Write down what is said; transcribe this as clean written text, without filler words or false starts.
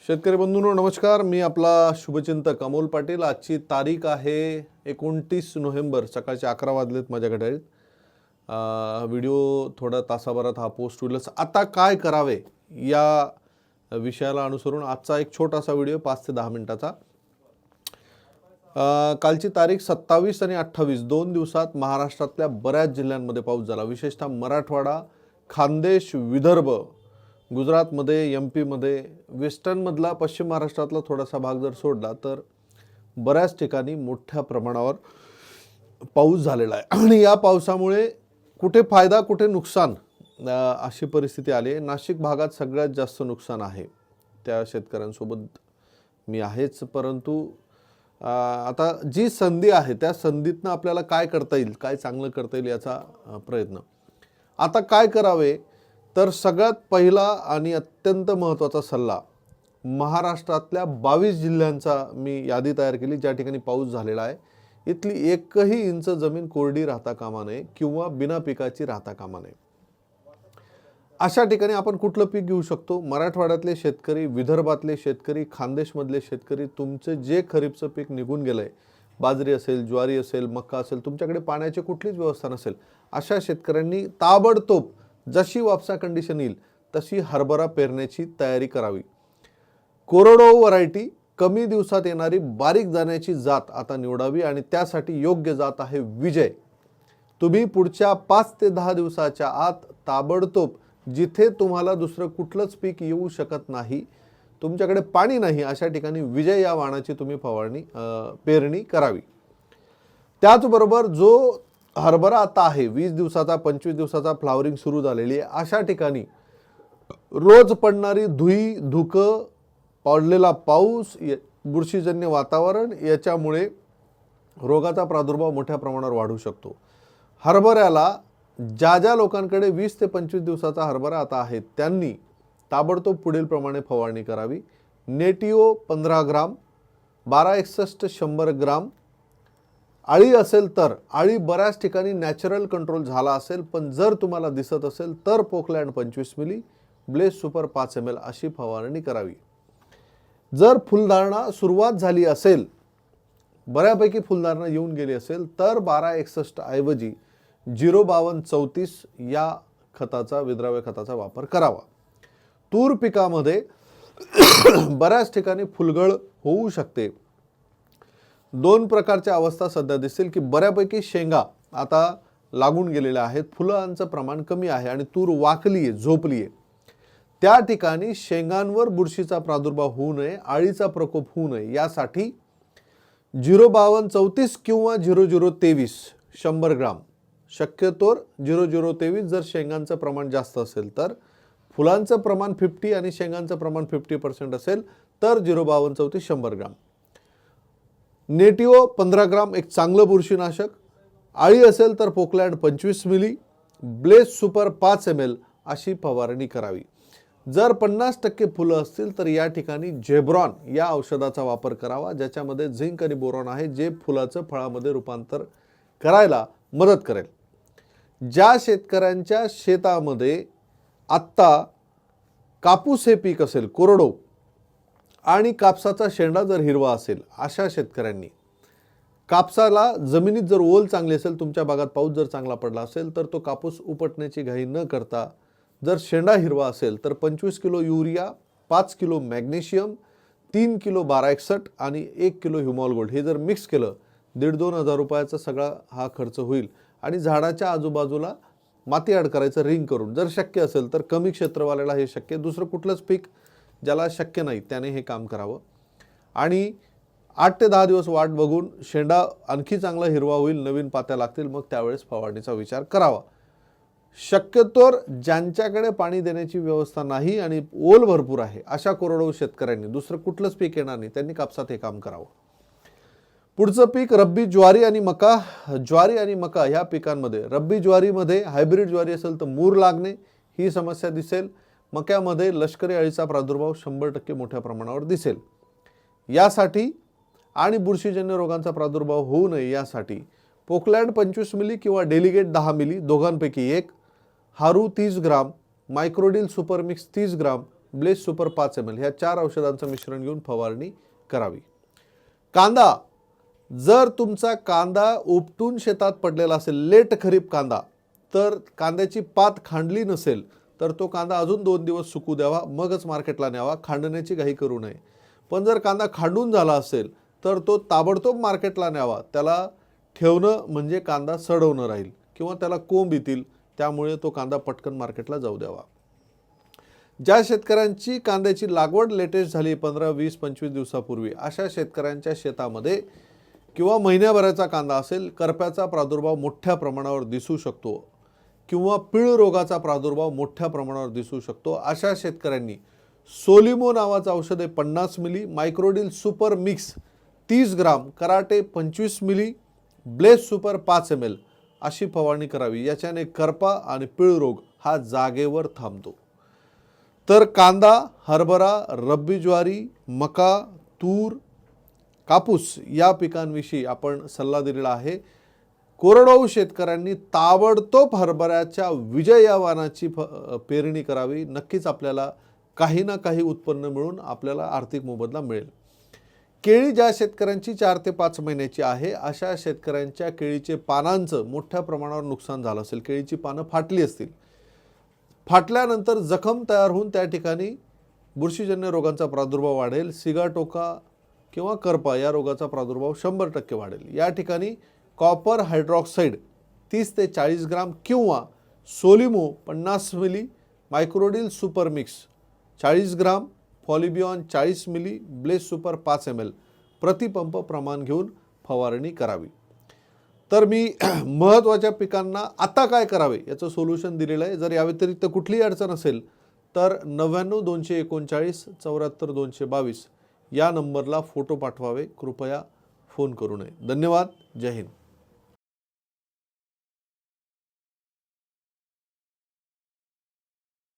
शेतकरी बंधूंनो नमस्कार. मी आपला शुभचिंतक अमोल पाटील. आजची तारीख आहे 29 नोव्हेंबर. सकाळचे 11 वाजलेत माझ्या घड्याळीत. व्हिडिओ थोडा तासाभरात हा पोस्ट होईल. आता काय करावे या विषयाला अनुसरून आजचा एक छोटासा व्हिडिओ 5 ते 10 मिनिटाचा. कालची तारीख 27 आणि 28 दोन दिवसात महाराष्ट्रातल्या बऱ्याच जिल्ह्यांमध्ये पाऊस झाला. विशेषतः मराठवाडा, खानदेश, विदर्भ, गुजरातमध्ये, MP मध्ये, वेस्टर्नमधला पश्चिम महाराष्ट्रातला थोडासा भाग जर सोडला तर बऱ्याच ठिकाणी मोठ्या प्रमाणावर पाऊस झालेला आहे. आणि या पावसामुळे कुठे फायदा कुठे नुकसान अशी परिस्थिती आली आहे. नाशिक भागात सगळ्यात जास्त नुकसान आहे. त्या शेतकऱ्यांसोबत मी आहेच. परंतु आता जी संधी आहे त्या संधीतनं आपल्याला काय करता येईल, काय चांगलं करता येईल याचा प्रयत्न. आता काय करावे तर सगळ्यात पहिला आणि अत्यंत महत्त्वाचा सल्ला, महाराष्ट्रातल्या 22 जिल्ह्यांचा मी यादी तयार केली ज्या ठिकाणी पाऊस झालेला आहे. इथली एकही इंच जमीन कोरडी राहता कामा नये किंवा बिना पिकाची राहता कामा नये. अशा ठिकाणी आपण कुठलं पीक घेऊ शकतो? मराठवाड्यातले शेतकरी, विदर्भातले शेतकरी, खानदेशमधले शेतकरी, तुमचे जे खरीपचं पीक निघून गेलंय, बाजरी असेल, ज्वारी असेल, मका असेल, तुमच्याकडे पाण्याची कुठलीच व्यवस्था नसेल, अशा शेतकऱ्यांनी ताबडतोब जशी वापसा कंडिशन येईल तशी हरभरा पेरण्याची तयारी करावी. कोरडवाहू व्हरायटी, कमी दिवसात येणारी बारीक दाण्याची जात आता निवडावी आणि त्यासाठी योग्य जात आहे विजय. तुम्ही पुढच्या 5 ते 10 दिवसाच्या आत ताबडतोब जिथे तुम्हाला दुसरं कुठलंच पीक येऊ शकत नाही, तुमच्याकडे पाणी नाही, अशा ठिकाणी विजय या वाणाची तुम्ही पेरणी करावी. त्याचबरोबर जो हरभरा आता आहे 20 दिवसाचा 25 दिवसाचा फ्लावरिंग सुरू झालेली आहे, अशा ठिकाणी रोज पडणारी धुई, धुकं, पडलेला पाऊस, बुरशीजन्य वातावरण याच्यामुळे रोगाचा प्रादुर्भाव मोठ्या प्रमाणावर वाढू शकतो. हरभऱ्याला ज्या लोकांकडे 20 ते 25 दिवसाचा हरभरा आता आहे त्यांनी ताबडतोब पुढील प्रमाणे फवारणी करावी. नेटिओ 15 ग्राम, 1261 100 ग्राम. आळी असेल तर आळी बऱ्याच ठिकाणी नॅचरल कंट्रोल झाला असेल, पण जर तुम्हाला दिसत असेल तर पोकलँड 25 मिली, ब्लेस सुपर 5 ml अशी फवारणी करावी. जर फुलधारणा सुरुवात झाली असेल, बऱ्यापैकी फुलधारणा येऊन गेली असेल तर 1261 ऐवजी 05234 या खताचा, विद्राव्य खताचा वापर करावा. तूर पिकामध्ये बऱ्याच ठिकाणी फुलगळ होऊ शकते. दोन प्रकारच्या अवस्था सध्या दिसतील की बऱ्यापैकी शेंगा आता लागून गेलेल्या आहेत, फुलांचं प्रमाण कमी आहे आणि तूर वाकली आहे, झोपली आहे. त्या ठिकाणी शेंगांवर बुरशीचा प्रादुर्भाव होऊ नये, आळीचा प्रकोप होऊ नये यासाठी 05234 किंवा 0023 100 ग्राम, शक्यतोर 0023 जर शेंगांचं प्रमाण जास्त असेल तर, फुलांचं प्रमाण 50 आणि शेंगांचं प्रमाण 50% असेल तर 05234 100 ग्राम. नेटिओ 15 ग्राम एक चांगलं बुरशीनाशक. आळी असेल तर पोकलँड 25 मिली, ब्लेस सुपर 5 ml अशी फवारणी करावी. जर 50% फुलं असतील तर या ठिकाणी जेब्रॉन या औषधाचा वापर करावा, ज्याच्यामध्ये झिंक आणि बोरॉन आहे, जे फुलाचं फळामध्ये रूपांतर करायला मदत करेल. ज्या शेतकऱ्यांच्या शेतामध्ये आत्ता कापूस हे पीक असेल कोरडो आणि कापसाचा शेंडा जर हिरवा असेल, अशा शेतकऱ्यांनी कापसाला जमिनीत जर ओल चांगली असेल, तुमच्या भागात पाऊस जर चांगला पडला असेल तर तो कापूस उपटण्याची घाई न करता, जर शेंडा हिरवा असेल तर 25 kilo urea, 5 kilo magnesium, 3 kilo 1261 आणि 1 किलो ह्युमॉल गोल्ड हे जर मिक्स केलं, 1,500-2 हजार रुपयाचा सगळा हा खर्च होईल. आणि झाडाच्या आजूबाजूला माती ॲड करायचं रिंग करून, जर शक्य असेल तर कमी क्षेत्रवाल्याला हे शक्य, दुसरं कुठलंच पीक ज्याला शक्य नाही त्याने हे काम करावं. आणि 8 ते 10 दिवस वाट बघून शेंडा आणखी चांगला हिरवा होईल, नवीन पात्या लागतील, मग त्यावेळेस फवारणीचा विचार करावा. शक्यतोर ज्यांच्याकडे पाणी देण्याची व्यवस्था नाही आणि ओल भरपूर आहे, अशा कोरडवाहू शेतकऱ्यांनी दुसरं कुठलंच पीक येणार नाही त्यांनी कापसात हे काम करावं. पुढचं पीक रब्बी ज्वारी आणि मका. ज्वारी आणि मका ह्या पिकांमध्ये रब्बी ज्वारीमध्ये हायब्रिड ज्वारी असेल तर मूर लागणे ही समस्या दिसेल. मक्यामध्ये लष्करी अळीचा प्रादुर्भाव 100% मोठ्या प्रमाणावर दिसेल. यासाठी आणि बुरशीजन्य रोगांचा प्रादुर्भाव होऊ नये यासाठी पोकलँड 25 मिली किंवा डेलिगेट 10 मिली दोघांपैकी एक, हारू 30 ग्राम, मायक्रोडिल सुपरमिक्स 30 ग्राम, ब्लेस सुपर 5 ml ह्या 4 औषधांचं मिश्रण घेऊन फवारणी करावी. कांदा, जर तुमचा कांदा उपटून शेतात पडलेला असेल, लेट खरीप कांदा, तर कांद्याची पात खांडली नसेल तर तो कांदा अजून 2 दिवस सुकू द्यावा, मगच मार्केटला न्यावा. खांडण्याची घाई करू नये. पण जर कांदा खांडून झाला असेल तर तो ताबडतोब मार्केटला न्यावा. त्याला ठेवणं म्हणजे कांदा सडवणं राहील किंवा त्याला कोंब येतील, त्यामुळे तो कांदा पटकन मार्केटला जाऊ द्यावा. ज्या शेतकऱ्यांची कांद्याची लागवड लेटेस्ट झाली 15, 20, 25 दिवसापूर्वी, अशा शेतकऱ्यांच्या शेतामध्ये किंवा महिन्याभराचा कांदा असेल, करप्याचा प्रादुर्भाव मोठ्या प्रमाणावर दिसू शकतो किंवा पिळ रोगाचा प्रादुर्भाव मोठ्या प्रमाणावर दिसू शकतो. अशा शेतकऱ्यांनी सोलिमो नावाचं औषध 50 मिली, मायक्रोडिल super mix 30 gram, karate 25 milli, bless super 5 ml अशी फवारणी करावी. याच्याने करपा आणि पिळ रोग हा जागेवर थांबतो. तर कांदा, हरभरा, रब्बी ज्वारी, मका, तूर, कापूस या पिकांविषयी आपण सल्ला दिलेला आहे. कोरडवाहू शेतकऱ्यांनी ताबडतोब हरभऱ्याच्या विजय या वाणाची पेरणी करावी. नक्कीच आपल्याला काही ना काही उत्पन्न मिळून आपल्याला आर्थिक मोबदला मिळेल. केळी ज्या शेतकऱ्यांची 4 ते 5 महिन्याची आहे, अशा शेतकऱ्यांच्या केळीचे पानांचं मोठ्या प्रमाणावर नुकसान झालं असेल, केळीची पानं फाटली असतील, फाटल्यानंतर जखम तयार होऊन त्या ठिकाणी बुरशीजन्य रोगांचा प्रादुर्भाव वाढेल. सिगाटोका किंवा करपा या रोगाचा प्रादुर्भाव 100% वाढेल. या ठिकाणी कॉपर हायड्रॉक्साईड 30 ते 40 ग्राम किंवा सोलिमो 50 मिली, मायक्रोडिल सुपर मिक्स 40 ग्राम, फॉलिबियॉन 40 मिली, ब्लेस सुपर 5 ml प्रतिपंप प्रमाण घेऊन फवारणी करावी. तर मी महत्त्वाच्या पिकांना आता काय करावे याचं सोल्युशन दिलेलं आहे. जर या व्यतिरिक्त कुठलीही अडचण असेल तर 99 239 74 222 या नंबरला फोटो पाठवावे. कृपया फोन करू नये. धन्यवाद. जय हिंद.